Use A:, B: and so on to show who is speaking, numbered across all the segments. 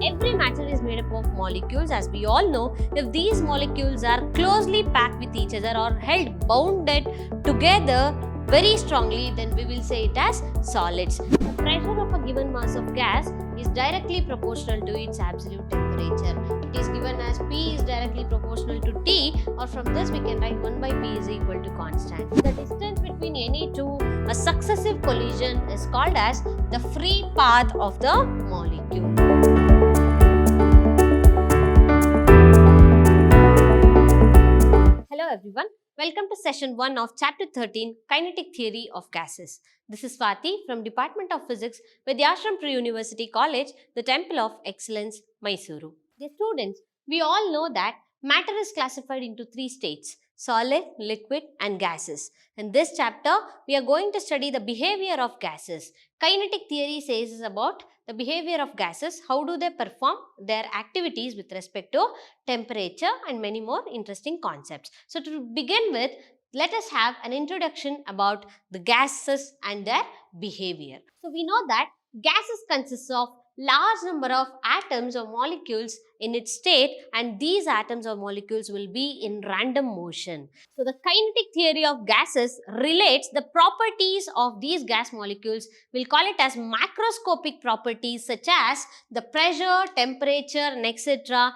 A: Every matter is made up of molecules. As we all know, if these molecules are closely packed with each other or held bounded together very strongly, then we will say it as solids. The pressure of a given mass of gas is directly proportional to its absolute temperature. It is given as P is directly proportional to T, or from this we can write 1 by P is equal to constant. The distance between any two a successive collision is called as the free path of the molecule. Hello everyone, welcome to session 1 of chapter 13, Kinetic Theory of Gases. This is Swati from Department of Physics, Vidhyaashram Pre-University College, the Temple of Excellence, Mysuru. Dear students, we all know that matter is classified into 3 states: solid, liquid and gases. In this chapter, we are going to study the behavior of gases. Kinetic theory says about the behavior of gases, how do they perform their activities with respect to temperature and many more interesting concepts. So to begin with, let us have an introduction about the gases and their behavior. So we know that gases consist of large number of atoms or molecules in its state, and these atoms or molecules will be in random motion. So the kinetic theory of gases relates the properties of these gas molecules. We'll call it as macroscopic properties such as the pressure, temperature and etc.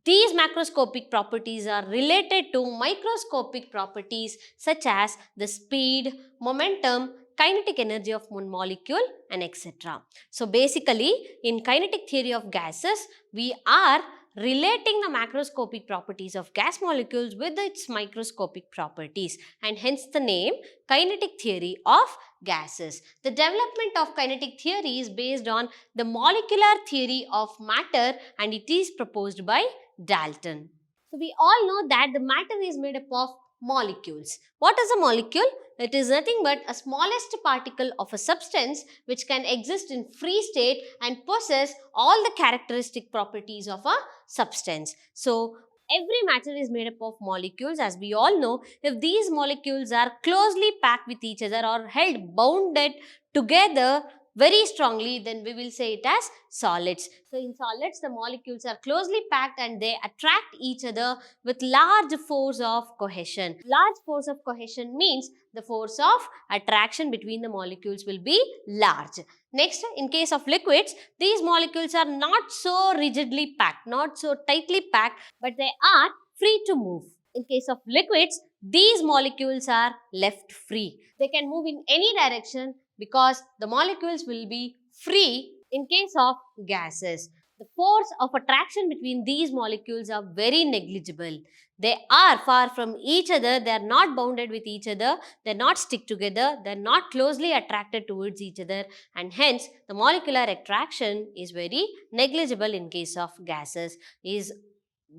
A: These macroscopic properties are related to microscopic properties such as the speed, momentum, kinetic energy of one molecule and etc. So basically, in kinetic theory of gases, we are relating the macroscopic properties of gas molecules with its microscopic properties, and hence the name kinetic theory of gases. The development of kinetic theory is based on the molecular theory of matter, and it is proposed by Dalton. So we all know that the matter is made up of molecules. What is a molecule? It is nothing but a smallest particle of a substance which can exist in free state and possess all the characteristic properties of a substance. So every matter is made up of molecules. As we all know, if these molecules are closely packed with each other or held bounded together very strongly, then we will say it as solids. So in solids, the molecules are closely packed and they attract each other with large force of cohesion. Large force of cohesion means the force of attraction between the molecules will be large. Next, in case of liquids, these molecules are not so rigidly packed, not so tightly packed, but they are free to move. In case of liquids, these molecules are left free. They can move in any direction because the molecules will be free. In case of gases, the force of attraction between these molecules are very negligible. They are far from each other, they are not bounded with each other, they are not stick together, they are not closely attracted towards each other, and hence the molecular attraction is very negligible in case of gases, is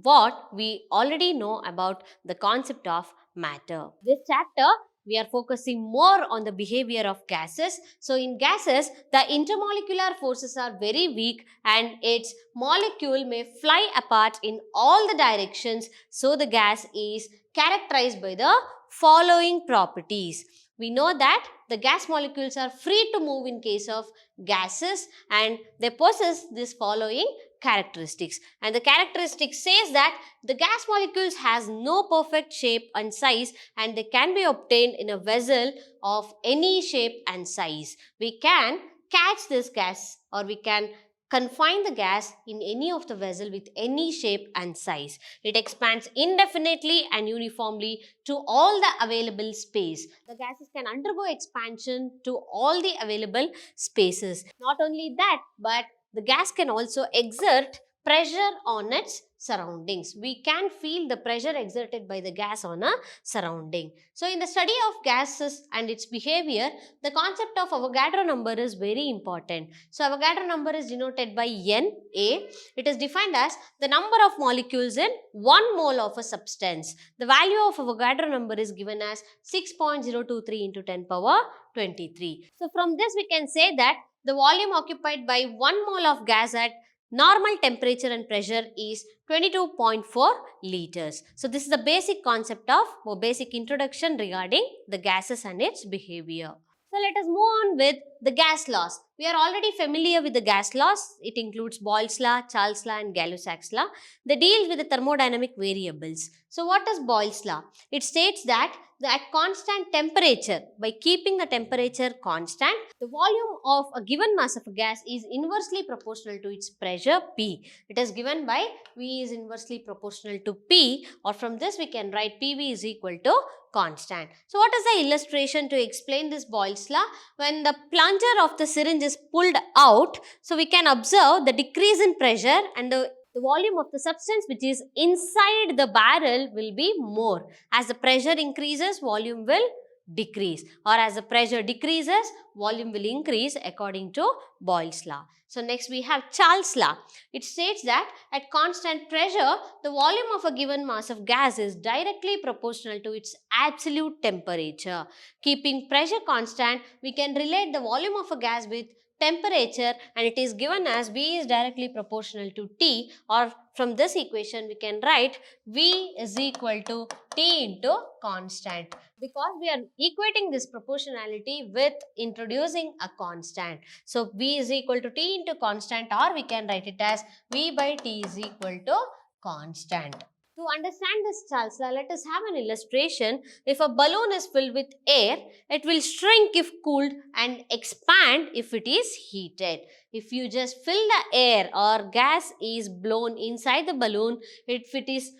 A: what we already know about the concept of matter. This chapter, we are focusing more on the behavior of gases. So in gases, the intermolecular forces are very weak and its molecule may fly apart in all the directions. So the gas is characterized by the following properties. We know that the gas molecules are free to move in case of gases, and they possess this following characteristics, and the characteristic says that the gas molecules has no perfect shape and size, and they can be obtained in a vessel of any shape and size. We can catch this gas, or we can confine the gas in any of the vessel with any shape and size. It expands indefinitely and uniformly to all the available space. The gases can undergo expansion to all the available spaces. Not only that, but the gas can also exert pressure on its surroundings. We can feel the pressure exerted by the gas on a surrounding. So in the study of gases and its behavior, the concept of Avogadro number is very important. So Avogadro number is denoted by Na. It is defined as the number of molecules in 1 mole of a substance. The value of Avogadro number is given as 6.023 into 10 power 23. So from this we can say that the volume occupied by 1 mole of gas at normal temperature and pressure is 22.4 liters. So this is the basic concept of or basic introduction regarding the gases and its behavior. So let us move on with the gas laws. We are already familiar with the gas laws. It includes Boyle's law, Charles' law and Gay-Lussac's law. They deal with the thermodynamic variables. So what is Boyle's law? It states that at constant temperature, by keeping the temperature constant, the volume of a given mass of a gas is inversely proportional to its pressure P. It is given by V is inversely proportional to P, or from this we can write PV is equal to constant. So what is the illustration to explain this Boyle's law? When the plunger of the syringe is pulled out, so we can observe the decrease in pressure, and the volume of the substance which is inside the barrel will be more. As the pressure increases, volume will decrease, or as the pressure decreases, volume will increase according to Boyle's law. So next we have Charles' law. It states that at constant pressure, the volume of a given mass of gas is directly proportional to its absolute temperature. Keeping pressure constant, we can relate the volume of a gas with temperature, and it is given as V is directly proportional to T, or from this equation we can write V is equal to T into constant, because we are equating this proportionality with introducing a constant. So V is equal to T into constant, or we can write it as V by T is equal to constant. To understand this Charles law, let us have an illustration. If a balloon is filled with air, it will shrink if cooled and expand if it is heated. If you just fill the air or gas is blown inside the balloon, if it is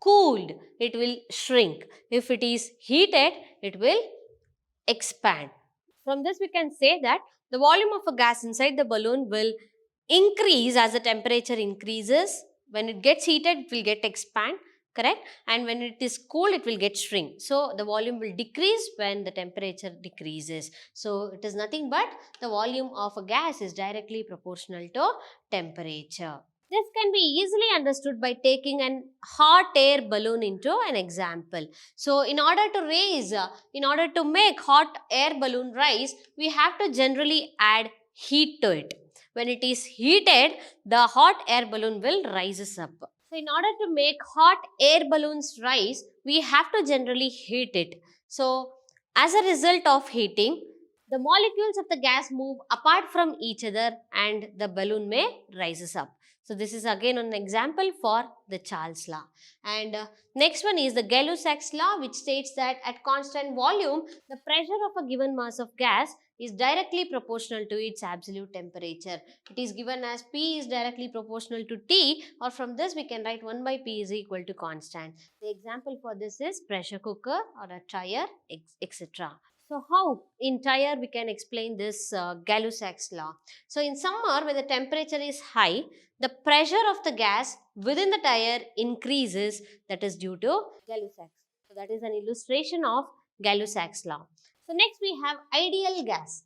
A: cooled, it will shrink. If it is heated, it will expand. From this we can say that the volume of a gas inside the balloon will increase as the temperature increases. When it gets heated, it will get expand, correct? And when it is cooled, it will get shrink. So the volume will decrease when the temperature decreases. So it is nothing but the volume of a gas is directly proportional to temperature. This can be easily understood by taking an hot air balloon into an example. So in order to make hot air balloon rise, we have to generally add heat to it. When it is heated, the hot air balloon will rises up. So in order to make hot air balloons rise, we have to generally heat it. So as a result of heating, the molecules of the gas move apart from each other and the balloon may rises up. So this is again an example for the Charles law. And next one is the Gay-Lussac's law, which states that at constant volume, the pressure of a given mass of gas is directly proportional to its absolute temperature. It is given as P is directly proportional to T, or from this we can write 1 by P is equal to constant. The example for this is pressure cooker or a tire, etc. So how in tire we can explain this Gay-Lussac's law? So in summer, when the temperature is high, the pressure of the gas within the tire increases, that is due to Gay-Lussac's. So that is an illustration of Gay-Lussac's law. So next we have ideal gas.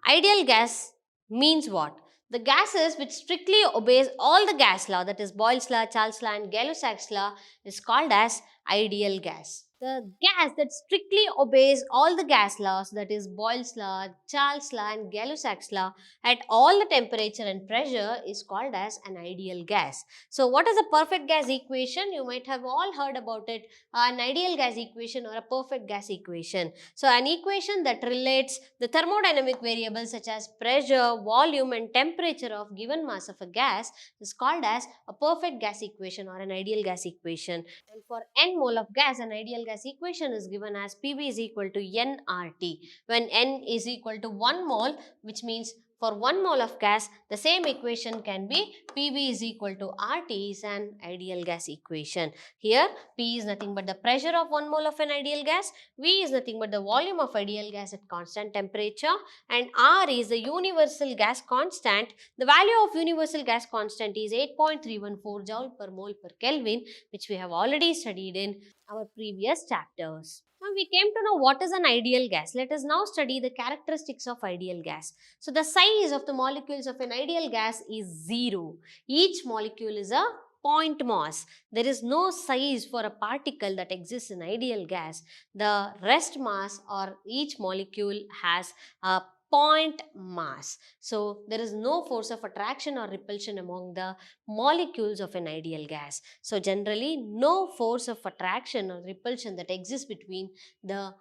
A: Ideal gas means what? The gases which strictly obeys all the gas law, that is Boyle's law, Charles' law and Gay-Lussac's law, is called as ideal gas. The gas that strictly obeys all the gas laws, that is Boyle's law, Charles' law and Gay-Lussac's law, at all the temperature and pressure, is called as an ideal gas. So what is a perfect gas equation? You might have all heard about it, an ideal gas equation or a perfect gas equation. So an equation that relates the thermodynamic variables such as pressure, volume and temperature of given mass of a gas is called as a perfect gas equation or an ideal gas equation. And for n mole of gas, an ideal gas equation is given as PV is equal to nRT. When n is equal to 1 mole, which means for 1 mole of gas, the same equation can be PV is equal to RT is an ideal gas equation. Here, P is nothing but the pressure of 1 mole of an ideal gas, V is nothing but the volume of ideal gas at constant temperature, and R is the universal gas constant. The value of universal gas constant is 8.314 joule per mole per Kelvin, which we have already studied in our previous chapters. Now we came to know what is an ideal gas. Let us now study the characteristics of ideal gas. So the size of the molecules of an ideal gas is 0. Each molecule is a point mass. There is no size for a particle that exists in ideal gas. The rest mass or each molecule has a point mass. So there is no force of attraction or repulsion among the molecules of an ideal gas. So generally no force of attraction or repulsion that exists between the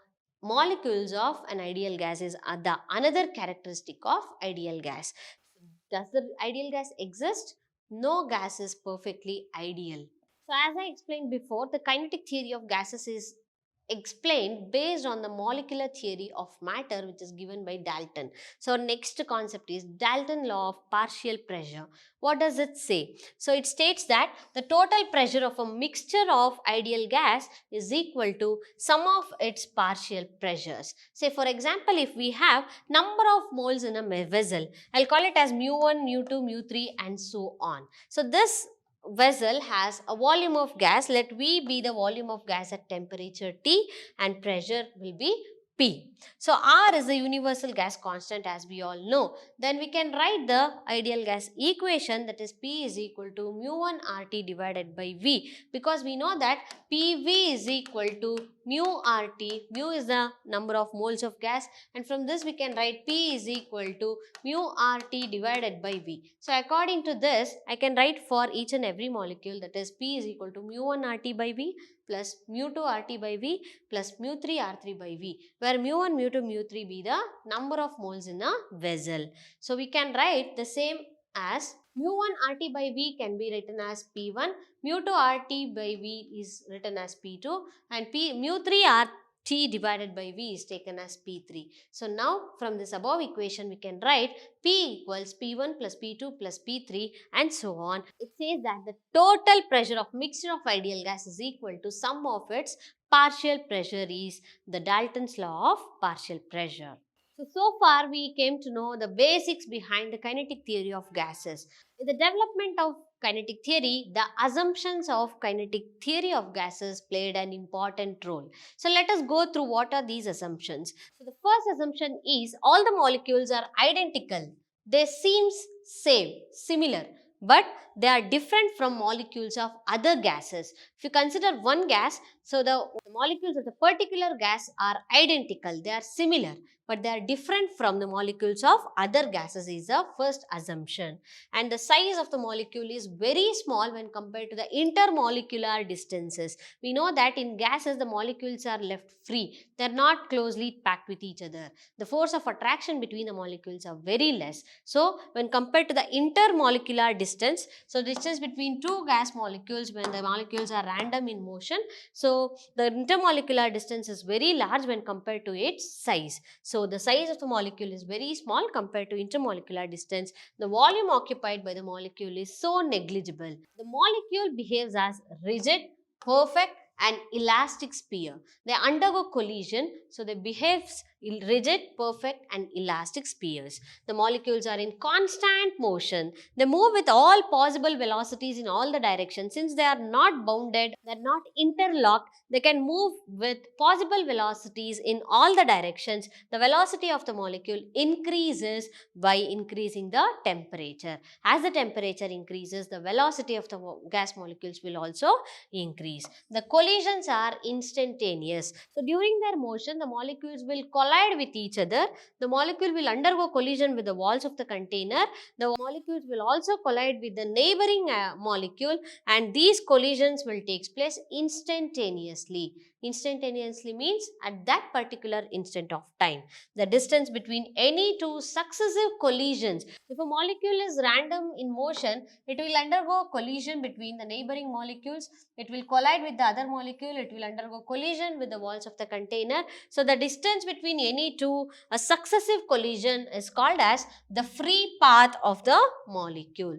A: molecules of an ideal gas is the another characteristic of ideal gas. Does the ideal gas exist? No gas is perfectly ideal. So as I explained before, the kinetic theory of gases is explained based on the molecular theory of matter, which is given by Dalton. So next concept is Dalton law of partial pressure. What does it say? So it states that the total pressure of a mixture of ideal gas is equal to sum of its partial pressures. Say for example, if we have number of moles in a vessel, I'll call it as mu1, mu2, mu3 and so on. So this vessel has a volume of gas. Let V be the volume of gas at temperature T and pressure will be P. So R is the universal gas constant, as we all know. Then we can write the ideal gas equation, that is P is equal to mu1 RT divided by V, because we know that PV is equal to mu RT. Mu is the number of moles of gas, and from this we can write P is equal to mu RT divided by V. So according to this, I can write for each and every molecule, that is P is equal to mu1 RT by V plus mu2 RT by V plus mu3 R3 by V, where mu1, mu2, mu3 be the number of moles in a vessel. So we can write the same as mu1 RT by V can be written as P1, mu2 RT by V is written as P2, and mu3 RT divided by V is taken as P3. So now from this above equation we can write P equals P1 plus P2 plus P3 and so on. It says that the total pressure of mixture of ideal gas is equal to sum of its partial pressure, is the Dalton's law of partial pressure. So far we came to know the basics behind the kinetic theory of gases. In the development of kinetic theory, the assumptions of kinetic theory of gases played an important role. So let us go through what are these assumptions. So the first assumption is all the molecules are identical. They seem similar, but they are different from molecules of other gases. If you consider one gas, so the molecules of the particular gas are identical, they are similar, but they are different from the molecules of other gases is the first assumption. And the size of the molecule is very small when compared to the intermolecular distances. We know that in gases the molecules are left free, they are not closely packed with each other. The force of attraction between the molecules are very less. So when compared to the intermolecular distance, so distance between two gas molecules when the molecules are random in motion, so the intermolecular distance is very large when compared to its size. So the size of the molecule is very small compared to intermolecular distance. The volume occupied by the molecule is so negligible. The molecule behaves as rigid, perfect and elastic sphere. They undergo collision, so they behave rigid, perfect and elastic spheres. The molecules are in constant motion. They move with all possible velocities in all the directions. Since they are not bounded, they are not interlocked, they can move with possible velocities in all the directions. The velocity of the molecule increases by increasing the temperature. As the temperature increases, the velocity of the gas molecules will also increase. The collisions are instantaneous. So during their motion, the molecules will collide with each other. The molecule will undergo collision with the walls of the container. The molecules will also collide with the neighboring molecule, and these collisions will take place instantaneously. Instantaneously means at that particular instant of time. The distance between any two successive collisions. If a molecule is random in motion, it will undergo collision between the neighboring molecules. It will collide with the other molecule. It will undergo collision with the walls of the container. So the distance between any two a successive collision is called as the free path of the molecule.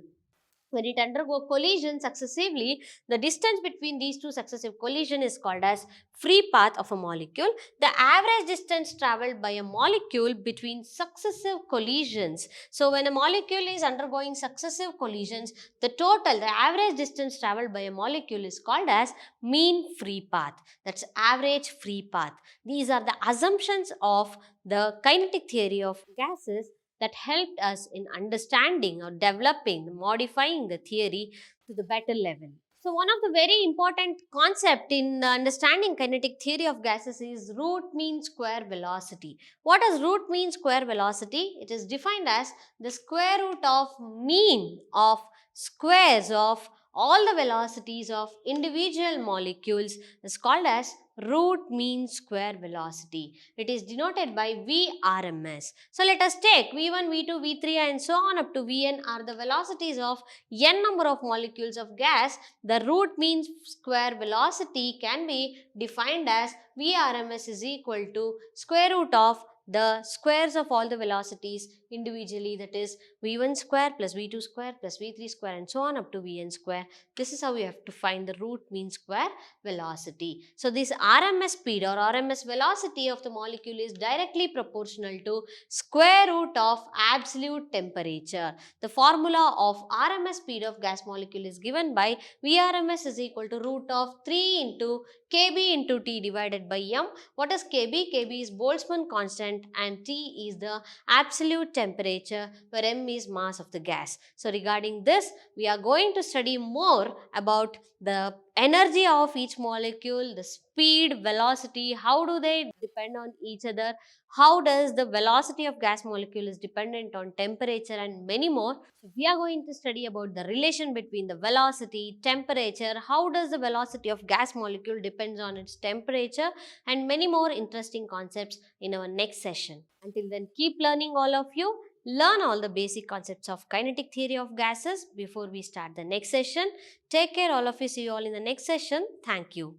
A: When it undergo collision successively, the distance between these two successive collisions is called as free path of a molecule. The average distance traveled by a molecule between successive collisions. So when a molecule is undergoing successive collisions, the average distance traveled by a molecule is called as mean free path. That's average free path. These are the assumptions of the kinetic theory of gases that helped us in understanding or developing, modifying the theory to the better level. So one of the very important concept in the understanding kinetic theory of gases is root mean square velocity. What does root mean square velocity? It is defined as the square root of mean of squares of all the velocities of individual molecules is called as root mean square velocity. It is denoted by VRMS. So let us take V1, V2, V3 and so on up to Vn are the velocities of n number of molecules of gas. The root mean square velocity can be defined as VRMS is equal to square root of the squares of all the velocities individually, that is v1 square plus v2 square plus v3 square and so on up to vn square. This is how we have to find the root mean square velocity. So this RMS speed or RMS velocity of the molecule is directly proportional to square root of absolute temperature. The formula of RMS speed of gas molecule is given by VRMS is equal to root of 3 into kb into T divided by m. What is kb? Kb is Boltzmann constant and T is the absolute temperature where m is mass of the gas. So regarding this, we are going to study more about the energy of each molecule, the speed, velocity, how do they depend on each other, how does the velocity of gas molecule is dependent on temperature and many more. So we are going to study about the relation between the velocity, temperature, how does the velocity of gas molecule depends on its temperature and many more interesting concepts in our next session. Until then, keep learning all of you. Learn all the basic concepts of kinetic theory of gases before we start the next session. Take care all of you. See you all in the next session. Thank you.